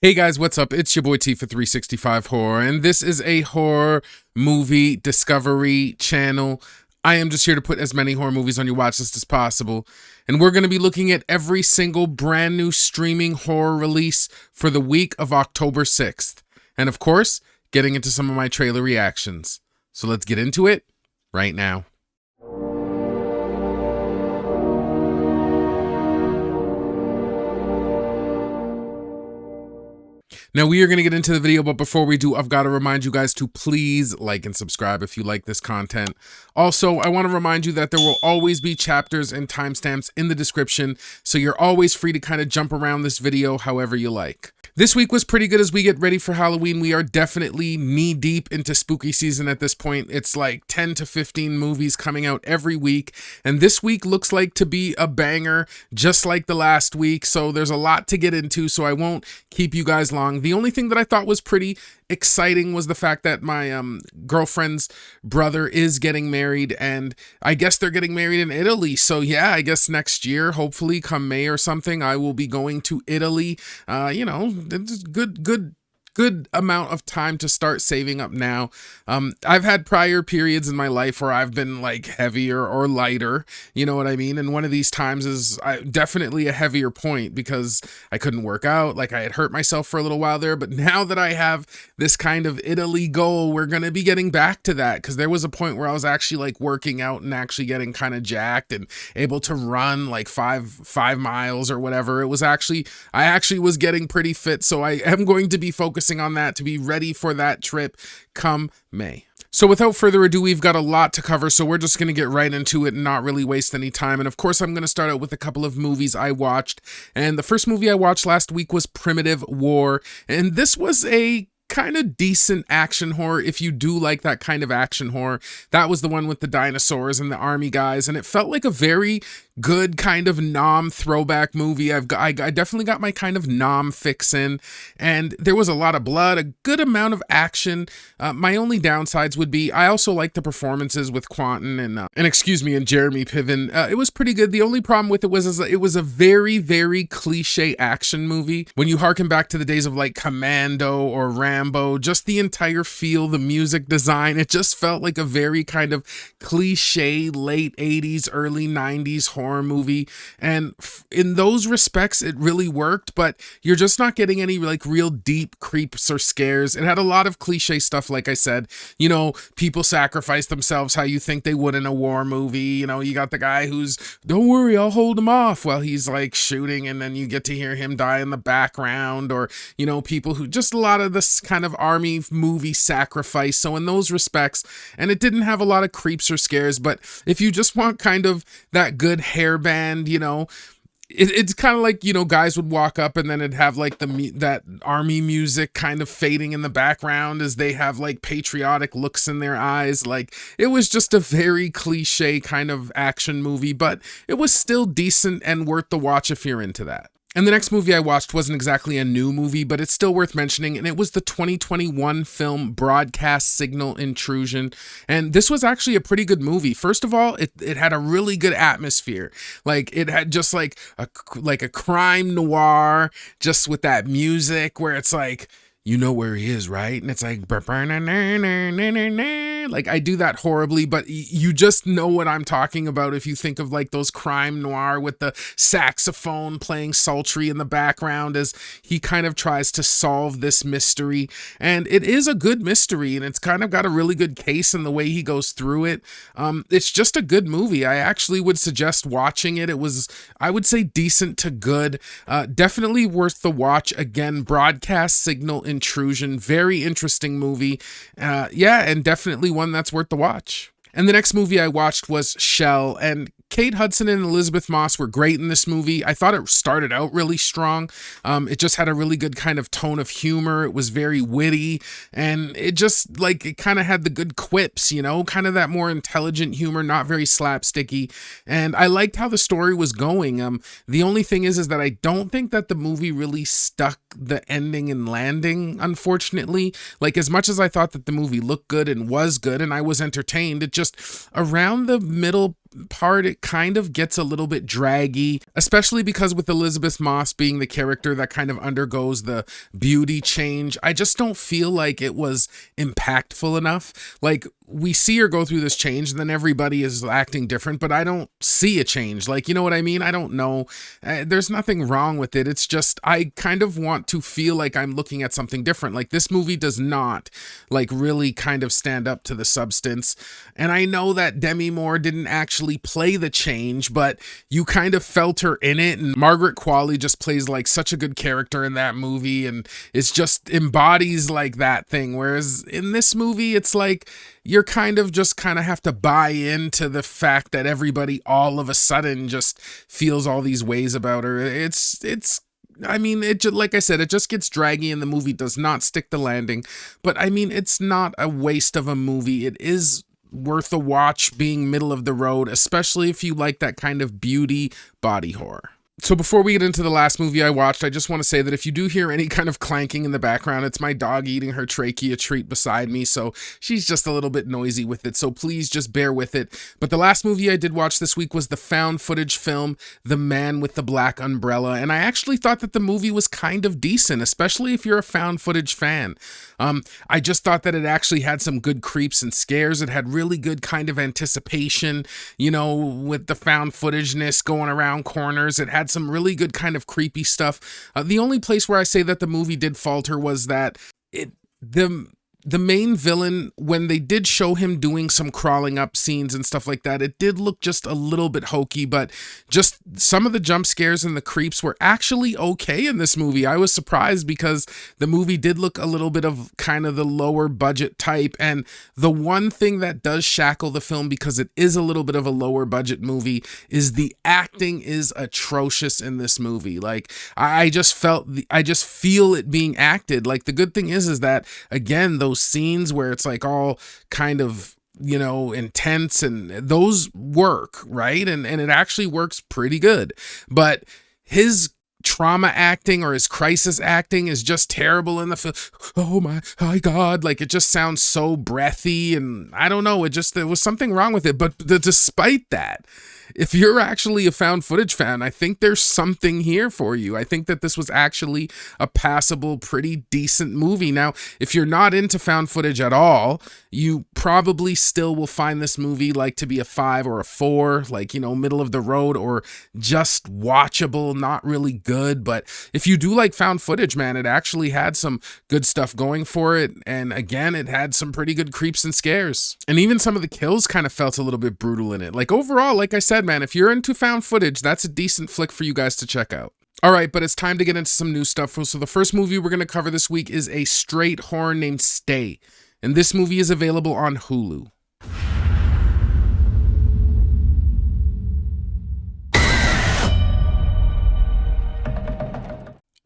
Hey guys, what's up? It's your boy T for 365 Horror, and this is a horror movie discovery channel. I am just here to put as many horror movies on your watch list as possible, and we're going to be looking at every single brand new streaming horror release for the week of October 6th, and of course, getting into some of my trailer reactions. So let's get into it right now. Now, we are going to get into the video, but before we do, I've got to remind you guys to please like and subscribe if you like this content. Also, I want to remind you that there will always be chapters and timestamps in the description, so you're always free to kind of jump around this video however you like. This week was pretty good as we get ready for Halloween. We are definitely knee-deep into spooky season at this point. It's like 10 to 15 movies coming out every week, and this week looks like to be a banger, just like the last week, so there's a lot to get into, so I won't keep you guys long. The only thing that I thought was pretty exciting was the fact that my girlfriend's brother is getting married, and I guess they're getting married in Italy. So yeah, I guess next year, hopefully come May or something, I will be going to Italy. It's good amount of time to start saving up now. I've had prior periods in my life where I've been like heavier or lighter, you know what I mean? And one of these times is definitely a heavier point because I couldn't work out. Like I had hurt myself for a little while there, but now that I have this kind of Italy goal, we're going to be getting back to that, because there was a point where I was actually like working out and actually getting kind of jacked and able to run like five miles or whatever. I actually was getting pretty fit. So I am going to be focusing on that to be ready for that trip come May. So without further ado, we've got a lot to cover, so we're just going to get right into it and not really waste any time. And of course, I'm going to start out with a couple of movies I watched. And the first movie I watched last week was Primitive War. And this was a kind of decent action horror if you do like that kind of action horror. That was the one with the dinosaurs and the army guys, and it felt like a very good kind of nom throwback movie. I definitely got my kind of nom fix in, and there was a lot of blood, a good amount of action. My only downsides would be I also like the performances with Quentin and Jeremy Piven. It was pretty good. The only problem with it was it was a very, very cliche action movie. When you harken back to the days of like Commando or Rambo, just the entire feel, the music design, it just felt like a very kind of cliche late 80s, early 90s horror movie, and in those respects it really worked, but you're just not getting any like real deep creeps or scares. It had a lot of cliche stuff, like I said, people sacrifice themselves how you think they would in a war movie. You got the guy who's, don't worry, I'll hold him off while he's like shooting, and then you get to hear him die in the background, or people who just a lot of this kind of army movie sacrifice. So in those respects, and it didn't have a lot of creeps or scares, but if you just want kind of that good hairband, it's kind of like, guys would walk up and then it'd have like that army music kind of fading in the background as they have like patriotic looks in their eyes. Like it was just a very cliche kind of action movie, but it was still decent and worth the watch if you're into that. And the next movie I watched wasn't exactly a new movie, but it's still worth mentioning, and it was the 2021 film Broadcast Signal Intrusion. And this was actually a pretty good movie. First of all, it had a really good atmosphere. Like it had just like a crime noir, just with that music where it's like, you know where he is, right? And it's like, like I do that horribly, but you just know what I'm talking about if you think of like those crime noir with the saxophone playing sultry in the background as he kind of tries to solve this mystery. And it is a good mystery, and it's kind of got a really good case in the way he goes through it. It's just a good movie. I actually would suggest watching it. It was, I would say, decent to good. Definitely worth the watch. Again, Broadcast Signal Intrusion, very interesting movie. And definitely one that's worth the watch. And the next movie I watched was Shell, and Kate Hudson and Elizabeth Moss were great in this movie. I thought it started out really strong. It just had a really good kind of tone of humor. It was very witty, and it just like, it kind of had the good quips, kind of that more intelligent humor, not very slapsticky. And I liked how the story was going. The only thing is that I don't think that the movie really stuck the ending and landing, unfortunately. Like as much as I thought that the movie looked good and was good and I was entertained, it just around the middle part, it kind of gets a little bit draggy, especially because with Elizabeth Moss being the character that kind of undergoes the beauty change, I just don't feel like it was impactful enough. Like, we see her go through this change and then everybody is acting different, but I don't see a change. Like, you know what I mean? I don't know. There's nothing wrong with it. It's just, I kind of want to feel like I'm looking at something different. Like, this movie does not like really kind of stand up to the substance. And I know that Demi Moore didn't actually play the change, but you kind of felt her in it. And Margaret Qualley just plays like such a good character in that movie. And it's just embodies like that thing. Whereas in this movie, it's like, you're kind of have to buy into the fact that everybody all of a sudden just feels all these ways about her. I mean, like I said, it just gets draggy and the movie does not stick the landing. But I mean, it's not a waste of a movie. It is worth a watch being middle of the road, especially if you like that kind of beauty body horror. So before we get into the last movie I watched, I just want to say that if you do hear any kind of clanking in the background, it's my dog eating her trachea treat beside me, so she's just a little bit noisy with it, so please just bear with it. But the last movie I did watch this week was the found footage film, The Man with the Black Umbrella, and I actually thought that the movie was kind of decent, especially if you're a found footage fan. I just thought that it actually had some good creeps and scares. It had really good kind of anticipation, you know, with the found footageness going around corners. It had some really good kind of creepy stuff. The only place where I say that the movie did falter was that the main villain, when they did show him doing some crawling up scenes and stuff like that, it did look just a little bit hokey, but just some of the jump scares and the creeps were actually okay in this movie. I was surprised because the movie did look a little bit of kind of the lower budget type, and the one thing that does shackle the film, because it is a little bit of a lower budget movie, is the acting is atrocious in this movie. Like, I just feel it being acted. Like, the good thing is that, again, those scenes where it's like all kind of, you know, intense, and those work, right? And it actually works pretty good. But his trauma acting or his crisis acting is just terrible in the film. Oh my God. Like, it just sounds so breathy, and I don't know. There was something wrong with it. But despite that, if you're actually a found footage fan, I think there's something here for you. I think that this was actually a passable, pretty decent movie. Now, if you're not into found footage at all, you probably still will find this movie like to be a 5 or a 4, like, you know, middle of the road, or just watchable, not really good. But if you do like found footage, man, it actually had some good stuff going for it. And again, it had some pretty good creeps and scares. And even some of the kills kind of felt a little bit brutal in it. Like, overall, like I said, man, if you're into found footage, that's a decent flick for you guys to check out. All right, but it's time to get into some new stuff. So the first movie we're going to cover this week is a straight horror named Stay, and this movie is available on Hulu.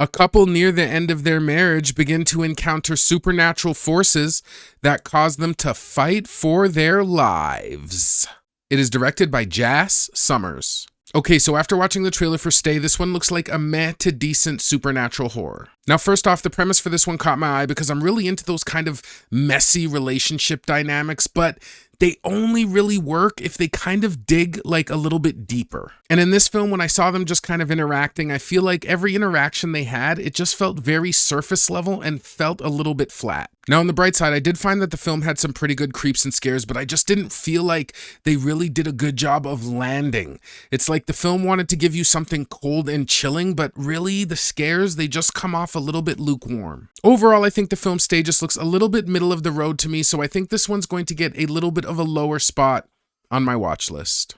A couple near the end of their marriage begin to encounter supernatural forces that cause them to fight for their lives. It is directed by Jas Summers. Okay, so after watching the trailer for Stay, this one looks like a meh to decent supernatural horror. Now, first off, the premise for this one caught my eye because I'm really into those kind of messy relationship dynamics, but they only really work if they kind of dig like a little bit deeper. And in this film, when I saw them just kind of interacting, I feel like every interaction they had, it just felt very surface level and felt a little bit flat. Now, on the bright side, I did find that the film had some pretty good creeps and scares, but I just didn't feel like they really did a good job of landing. It's like the film wanted to give you something cold and chilling, but really the scares, they just come off a little bit lukewarm. Overall, I think the film Stay just looks a little bit middle of the road to me, so I think this one's going to get a little bit of a lower spot on my watch list.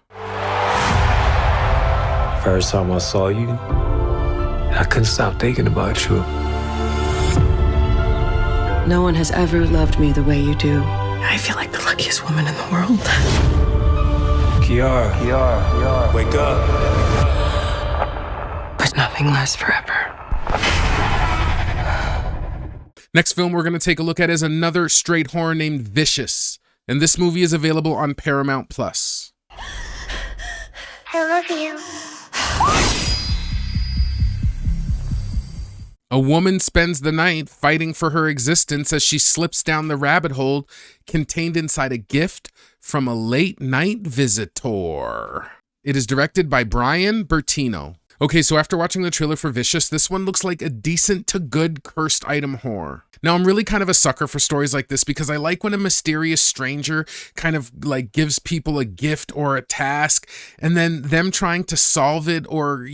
First time I saw you, I couldn't stop thinking about you. No one has ever loved me the way you do. I feel like the luckiest woman in the world. Kiara, wake up. But nothing lasts forever. Next film we're going to take a look at is another straight horror named Vicious, and this movie is available on Paramount Plus. I love you. A woman spends the night fighting for her existence as she slips down the rabbit hole contained inside a gift from a late night visitor. It is directed by Brian Bertino. Okay, so after watching the trailer for Vicious, this one looks like a decent to good cursed item horror. Now, I'm really kind of a sucker for stories like this because I like when a mysterious stranger kind of like gives people a gift or a task and then them trying to solve it or,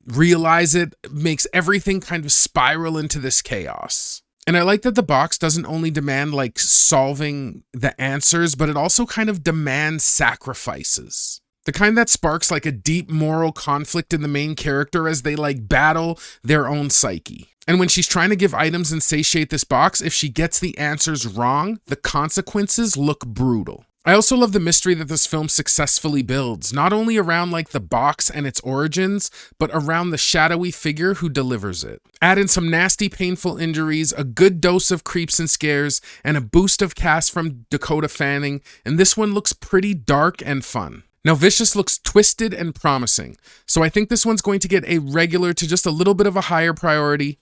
realize it makes everything kind of spiral into this chaos. And I like that the box doesn't only demand like solving the answers, but it also kind of demands sacrifices. The kind that sparks like a deep moral conflict in the main character as they like battle their own psyche. And when she's trying to give items and satiate this box, if she gets the answers wrong, the consequences look brutal. I also love the mystery that this film successfully builds, not only around like the box and its origins, but around the shadowy figure who delivers it. Add in some nasty, painful injuries, a good dose of creeps and scares, and a boost of cast from Dakota Fanning, and this one looks pretty dark and fun. Now, Vicious looks twisted and promising, so I think this one's going to get a regular to just a little bit of a higher priority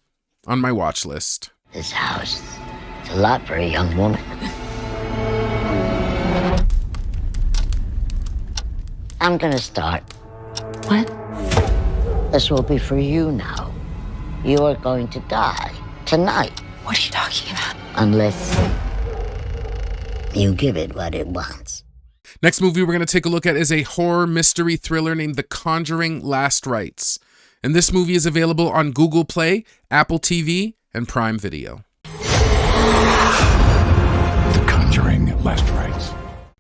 on my watch list. This house, it's a lot for a young woman. I'm gonna start. What? This will be for you now. You are going to die tonight. What are you talking about? Unless you give it what it wants. Next movie we're going to take a look at is a horror mystery thriller named The Conjuring Last Rites. And this movie is available on Google Play, Apple TV, and Prime Video. The Conjuring Last Rites.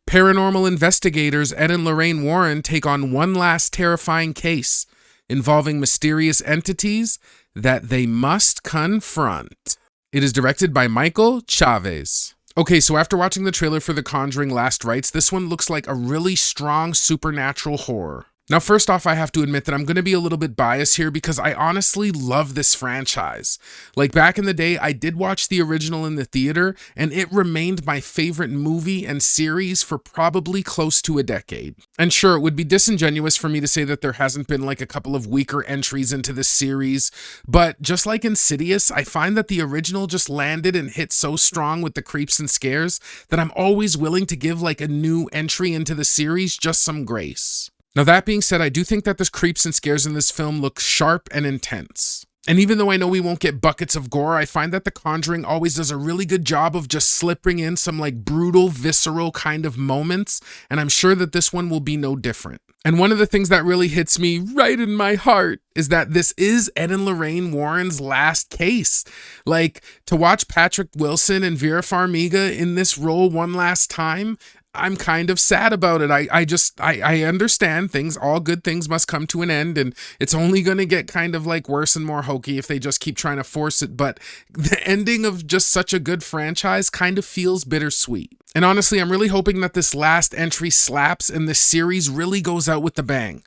Paranormal investigators Ed and Lorraine Warren take on one last terrifying case involving mysterious entities that they must confront. It is directed by Michael Chavez. Okay, so after watching the trailer for The Conjuring Last Rites, this one looks like a really strong supernatural horror. Now, first off, I have to admit that I'm going to be a little bit biased here because I honestly love this franchise. Like back in the day, I did watch the original in the theater, and it remained my favorite movie and series for probably close to a decade. And sure, it would be disingenuous for me to say that there hasn't been like a couple of weaker entries into this series, but just like Insidious, I find that the original just landed and hit so strong with the creeps and scares that I'm always willing to give like a new entry into the series just some grace. Now, that being said, I do think that the creeps and scares in this film look sharp and intense. And even though I know we won't get buckets of gore, I find that The Conjuring always does a really good job of just slipping in some like brutal, visceral kind of moments, and I'm sure that this one will be no different. And one of the things that really hits me right in my heart is that this is Ed and Lorraine Warren's last case. Like, to watch Patrick Wilson and Vera Farmiga in this role one last time, I'm kind of sad about it. I understand things, all good things must come to an end, and it's only going to get kind of like worse and more hokey if they just keep trying to force it. But the ending of just such a good franchise kind of feels bittersweet. And honestly, I'm really hoping that this last entry slaps and this series really goes out with the bang.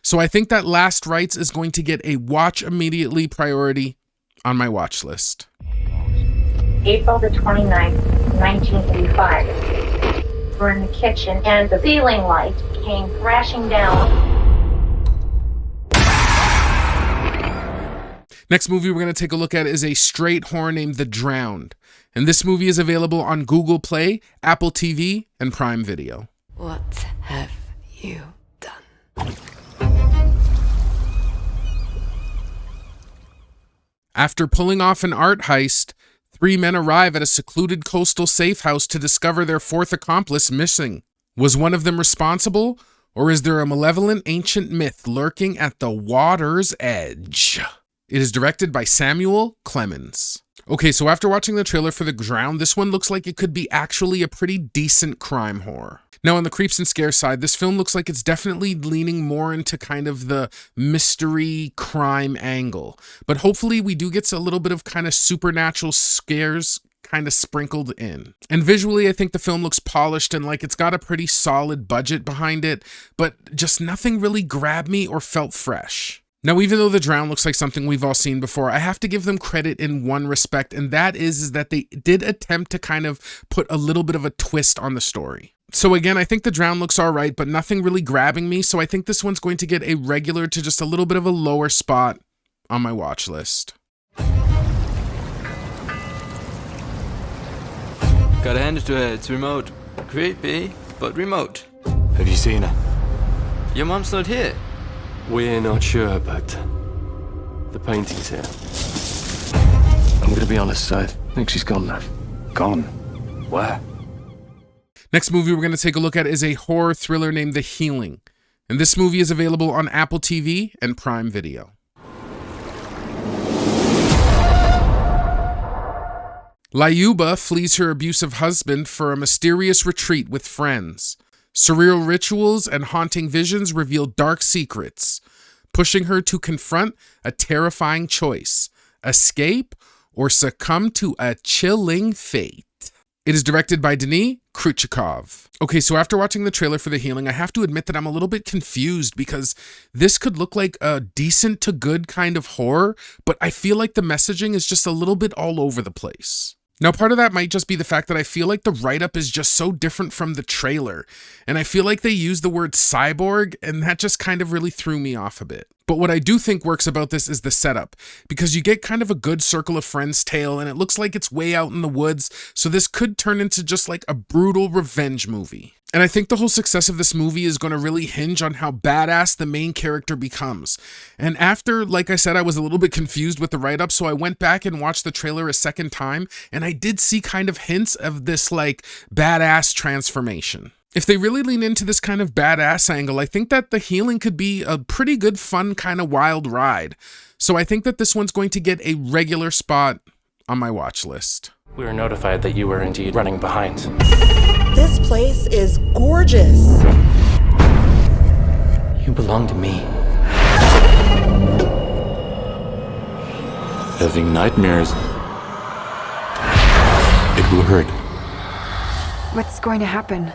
So I think that Last Rites is going to get a watch immediately priority on my watch list. April the 29th, 1985. We're in the kitchen and the ceiling light came crashing down. Next movie we're going to take a look at is a straight horror named The Drowned. And this movie is available on Google Play, Apple TV, and Prime Video. What have you done? After pulling off an art heist, 3 men arrive at a secluded coastal safe house to discover their fourth accomplice missing. Was one of them responsible, or is there a malevolent ancient myth lurking at the water's edge? It is directed by Samuel Clemens. Okay, so after watching the trailer for The Drowned, this one looks like it could be actually a pretty decent crime horror. Now, on the creeps and scare side, this film looks like it's definitely leaning more into kind of the mystery crime angle. But hopefully we do get a little bit of kind of supernatural scares kind of sprinkled in. And visually, I think the film looks polished and like it's got a pretty solid budget behind it, but just nothing really grabbed me or felt fresh. Now, even though The Drowned looks like something we've all seen before, I have to give them credit in one respect, and that is that they did attempt to kind of put a little bit of a twist on the story. So again, I think The Drowned looks all right, but nothing really grabbing me, so I think this one's going to get a regular to just a little bit of a lower spot on my watch list. Gotta hand it to her, it's remote. Creepy, but remote. Have you seen her? Your mom's not here. We're not sure, but the painting's here. I'm gonna be honest, I think she's gone now. Gone. Where? Next movie we're going to take a look at is a horror thriller named The Healing. And this movie is available on Apple TV and Prime Video. Lyuba flees her abusive husband for a mysterious retreat with friends. Surreal rituals and haunting visions reveal dark secrets, pushing her to confront a terrifying choice: escape or succumb to a chilling fate. It is directed by Denis Khrushchev. Okay, so after watching the trailer for The Healing, I have to admit that I'm a little bit confused because this could look like a decent to good kind of horror, but I feel like the messaging is just a little bit all over the place. Now, part of that might just be the fact that I feel like the write-up is just so different from the trailer, and I feel like they use the word cyborg, and that just kind of really threw me off a bit. But what I do think works about this is the setup, because you get kind of a good circle of friends tale, and it looks like it's way out in the woods, so this could turn into just like a brutal revenge movie. And I think the whole success of this movie is going to really hinge on how badass the main character becomes. And after, like I said, I was a little bit confused with the write-up, so I went back and watched the trailer a second time, and I did see kind of hints of this like badass transformation. If they really lean into this kind of badass angle, I think that The Healing could be a pretty good, fun, kind of wild ride. So I think that this one's going to get a regular spot on my watch list. We were notified that you were indeed running behind. This place is gorgeous. You belong to me. Having nightmares. It will hurt. What's going to happen?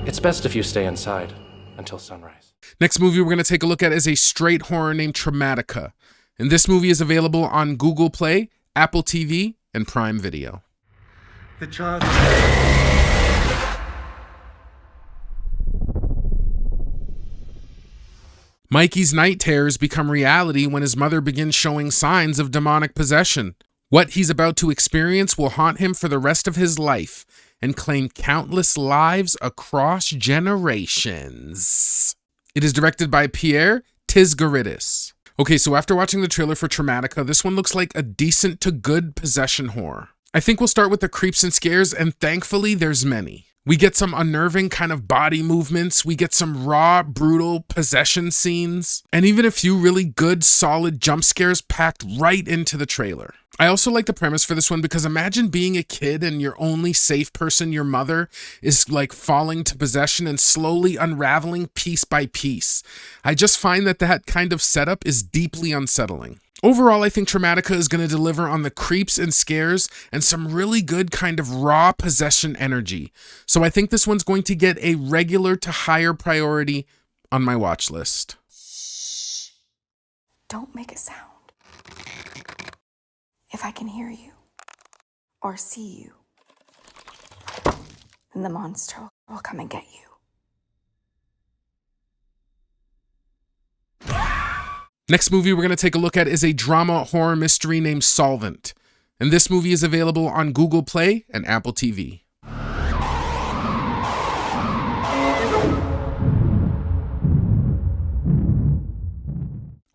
It's best if you stay inside until sunrise. Next movie we're going to take a look at is a straight horror named Traumatika. And this movie is available on Google Play, Apple TV, and Prime Video. The child. Mikey's night terrors become reality when his mother begins showing signs of demonic possession. What he's about to experience will haunt him for the rest of his life and claim countless lives across generations. It is directed by Pierre Tisgaridis. Okay, so after watching the trailer for Traumatika, this one looks like a decent to good possession horror. I think we'll start with the creeps and scares, and thankfully there's many. We get some unnerving kind of body movements, we get some raw, brutal possession scenes, and even a few really good, solid jump scares packed right into the trailer. I also like the premise for this one because imagine being a kid and your only safe person, your mother, is like falling to possession and slowly unraveling piece by piece. I just find that that kind of setup is deeply unsettling. Overall, I think Traumatika is going to deliver on the creeps and scares and some really good kind of raw possession energy. So I think this one's going to get a regular to higher priority on my watch list. Shh. Don't make a sound. If I can hear you or see you, then the monster will come and get you. Next movie we're going to take a look at is a drama horror mystery named Solvent. And this movie is available on Google Play and Apple TV.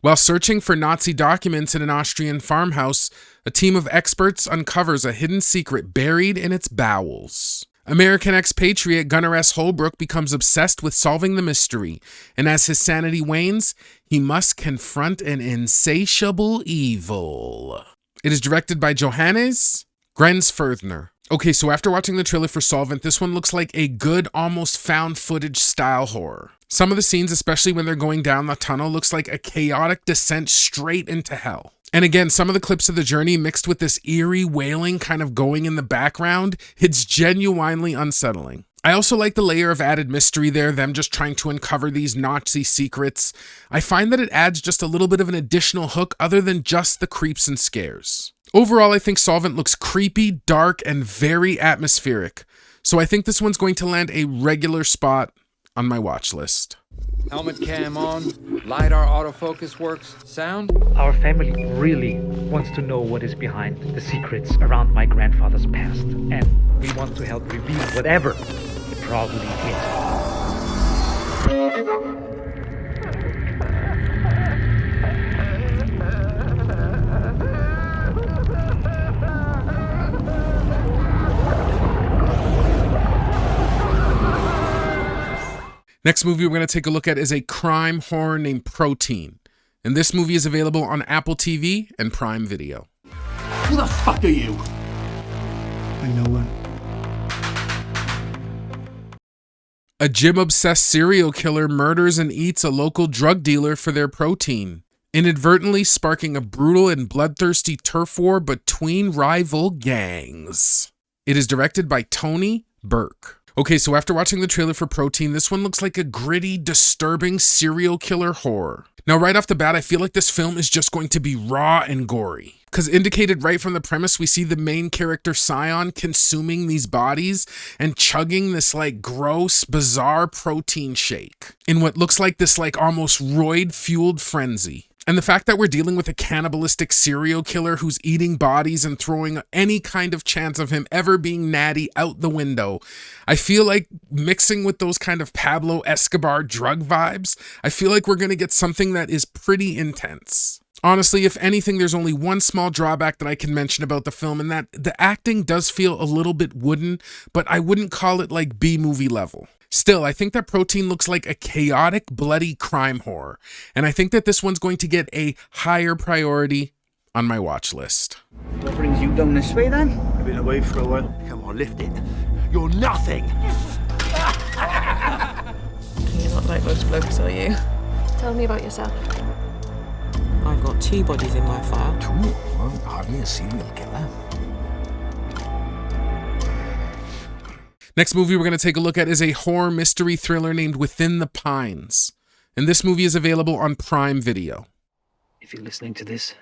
While searching for Nazi documents in an Austrian farmhouse, a team of experts uncovers a hidden secret buried in its bowels. American expatriate Gunnar S. Holbrook becomes obsessed with solving the mystery, and as his sanity wanes, he must confront an insatiable evil. It is directed by Johannes Grensfurthner. Okay, so after watching the trailer for Solvent, this one looks like a good, almost found footage style horror. Some of the scenes, especially when they're going down the tunnel, looks like a chaotic descent straight into hell. And again, some of the clips of the journey mixed with this eerie wailing kind of going in the background, it's genuinely unsettling. I also like the layer of added mystery there, them just trying to uncover these Nazi secrets. I find that it adds just a little bit of an additional hook other than just the creeps and scares. Overall, I think Solvent looks creepy, dark, and very atmospheric. So I think this one's going to land a regular spot on my watch list. Helmet cam on, LiDAR autofocus works, sound? Our family really wants to know what is behind the secrets around my grandfather's past, and we want to help reveal whatever it probably is. Next movie we're going to take a look at is a crime horror named Protein. And this movie is available on Apple TV and Prime Video. Who the fuck are you? I know one. A gym-obsessed serial killer murders and eats a local drug dealer for their protein, inadvertently sparking a brutal and bloodthirsty turf war between rival gangs. It is directed by Tony Burke. Okay, so after watching the trailer for Protein, this one looks like a gritty, disturbing serial killer horror. Now, right off the bat, I feel like this film is just going to be raw and gory. Because indicated right from the premise, we see the main character, Scion, consuming these bodies and chugging this like gross, bizarre protein shake in what looks like this like almost roid-fueled frenzy. And the fact that we're dealing with a cannibalistic serial killer who's eating bodies and throwing any kind of chance of him ever being natty out the window, I feel like mixing with those kind of Pablo Escobar drug vibes, I feel like we're going to get something that is pretty intense. Honestly, if anything, there's only one small drawback that I can mention about the film, and that the acting does feel a little bit wooden, but I wouldn't call it like B-movie level. Still, I think that Protein looks like a chaotic, bloody crime horror, and I think that this one's going to get a higher priority on my watch list. What brings you down this way then? I've been away for a while. Come on, lift it. You're nothing! You're not like most blokes, are you? Tell me about yourself. I've got 2 bodies in my file. 2? Well, hardly a serial killer. Next movie we're going to take a look at is a horror mystery thriller named Within the Pines. And this movie is available on Prime Video. If you're listening to this,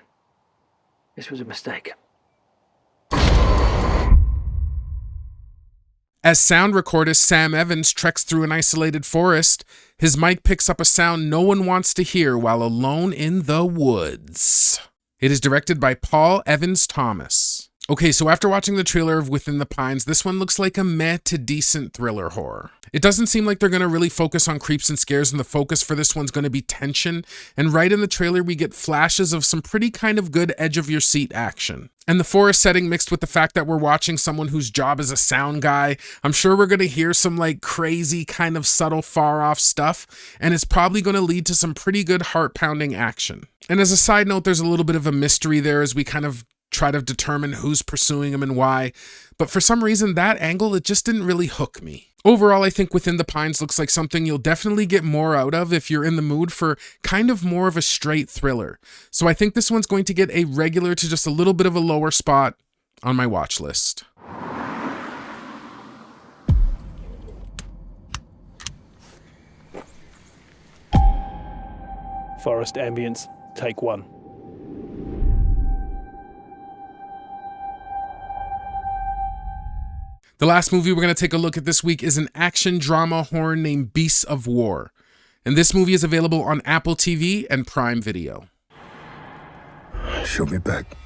this was a mistake. As sound recordist Sam Evans treks through an isolated forest, his mic picks up a sound no one wants to hear while alone in the woods. It is directed by Paul Evans Thomas. Okay, so after watching the trailer of Within the Pines, this one looks like a meh to decent thriller horror. It doesn't seem like they're going to really focus on creeps and scares, and the focus for this one's going to be tension. And right in the trailer, we get flashes of some pretty kind of good edge-of-your-seat action. And the forest setting mixed with the fact that we're watching someone whose job is a sound guy, I'm sure we're going to hear some like crazy kind of subtle far-off stuff, and it's probably going to lead to some pretty good heart-pounding action. And as a side note, there's a little bit of a mystery there as we kind of try to determine who's pursuing him and why, but for some reason that angle, it just didn't really hook me. Overall, I think Within the Pines looks like something you'll definitely get more out of if you're in the mood for kind of more of a straight thriller. So I think this one's going to get a regular to just a little bit of a lower spot on my watch list. Forest ambience, take 1. The last movie we're going to take a look at this week is an action drama horror named Beasts of War. And this movie is available on Apple TV and Prime Video. Show me back.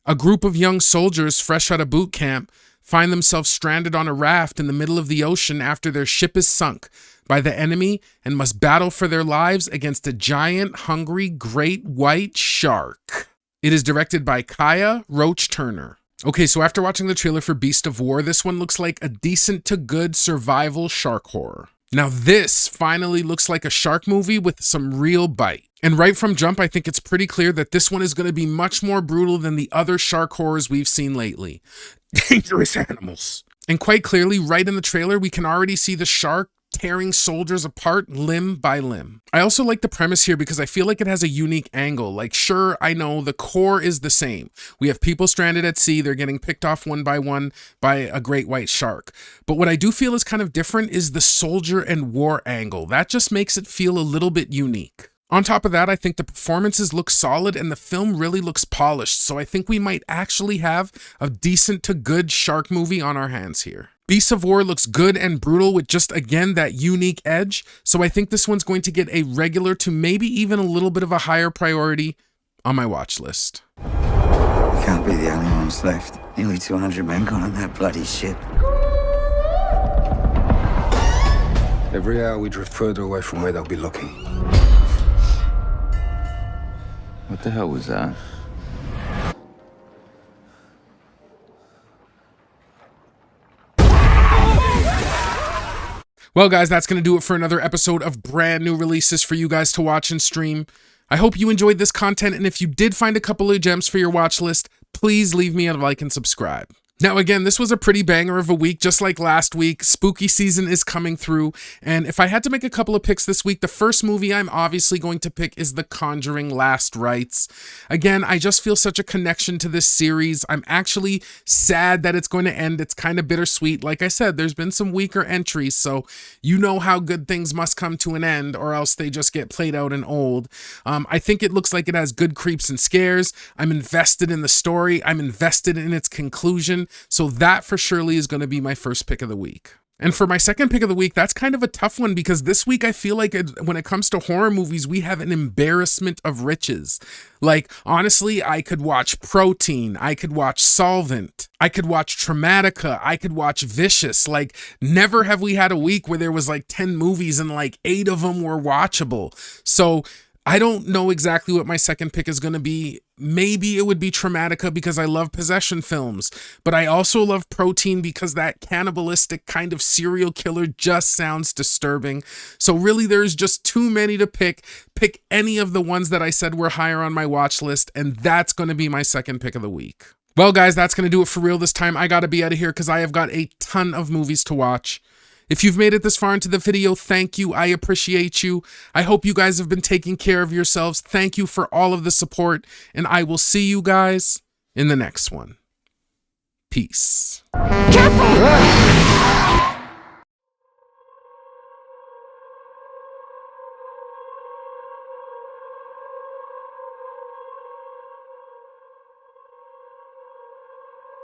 A group of young soldiers fresh out of boot camp find themselves stranded on a raft in the middle of the ocean after their ship is sunk by the enemy and must battle for their lives against a giant, hungry, great white shark. It is directed by Kaya Roach Turner. Okay, so after watching the trailer for Beast of War, this one looks like a decent to good survival shark horror. Now this finally looks like a shark movie with some real bite. And right from jump, I think it's pretty clear that this one is going to be much more brutal than the other shark horrors we've seen lately. Dangerous animals. And quite clearly, right in the trailer, we can already see the shark tearing soldiers apart limb by limb. I also like the premise here because I feel like it has a unique angle. Like, sure, I know the core is the same. We have people stranded at sea. They're getting picked off one by one by a great white shark. But what I do feel is kind of different is the soldier and war angle. That just makes it feel a little bit unique. On top of that, I think the performances look solid and the film really looks polished, so I think we might actually have a decent to good shark movie on our hands here. Beasts of War looks good and brutal with just, again, that unique edge, so I think this one's going to get a regular to maybe even a little bit of a higher priority on my watch list. We can't be the only ones left. Nearly 200 men gone on that bloody ship. Every hour we drift further away from where they'll be looking. What the hell was that? Well, guys, that's going to do it for another episode of brand new releases for you guys to watch and stream. I hope you enjoyed this content, and if you did find a couple of gems for your watch list, please leave me a like and subscribe. Now, again, this was a pretty banger of a week, just like last week. Spooky season is coming through, and if I had to make a couple of picks this week, the first movie I'm obviously going to pick is The Conjuring Last Rites. Again, I just feel such a connection to this series. I'm actually sad that it's going to end. It's kind of bittersweet. Like I said, there's been some weaker entries, so you know how good things must come to an end, or else they just get played out and old. I think it looks like it has good creeps and scares. I'm invested in the story. I'm invested in its conclusion. So that for surely is going to be my first pick of the week. And for my second pick of the week, that's kind of a tough one because this week I feel like when it comes to horror movies, we have an embarrassment of riches. Like, honestly, I could watch Protein, I could watch Solvent, I could watch Traumatika, I could watch Vicious. Like, never have we had a week where there was like 10 movies and like 8 of them were watchable. So I don't know exactly what my second pick is going to be. Maybe it would be Traumatika because I love possession films, but I also love Protein because that cannibalistic kind of serial killer just sounds disturbing. So really there's just too many to pick. Pick any of the ones that I said were higher on my watch list, and that's going to be my second pick of the week. Well, guys, that's going to do it for real this time. I got to be out of here because I have got a ton of movies to watch. If you've made it this far into the video, thank you. I appreciate you. I hope you guys have been taking care of yourselves. Thank you for all of the support, and I will see you guys in the next one. Peace. Careful!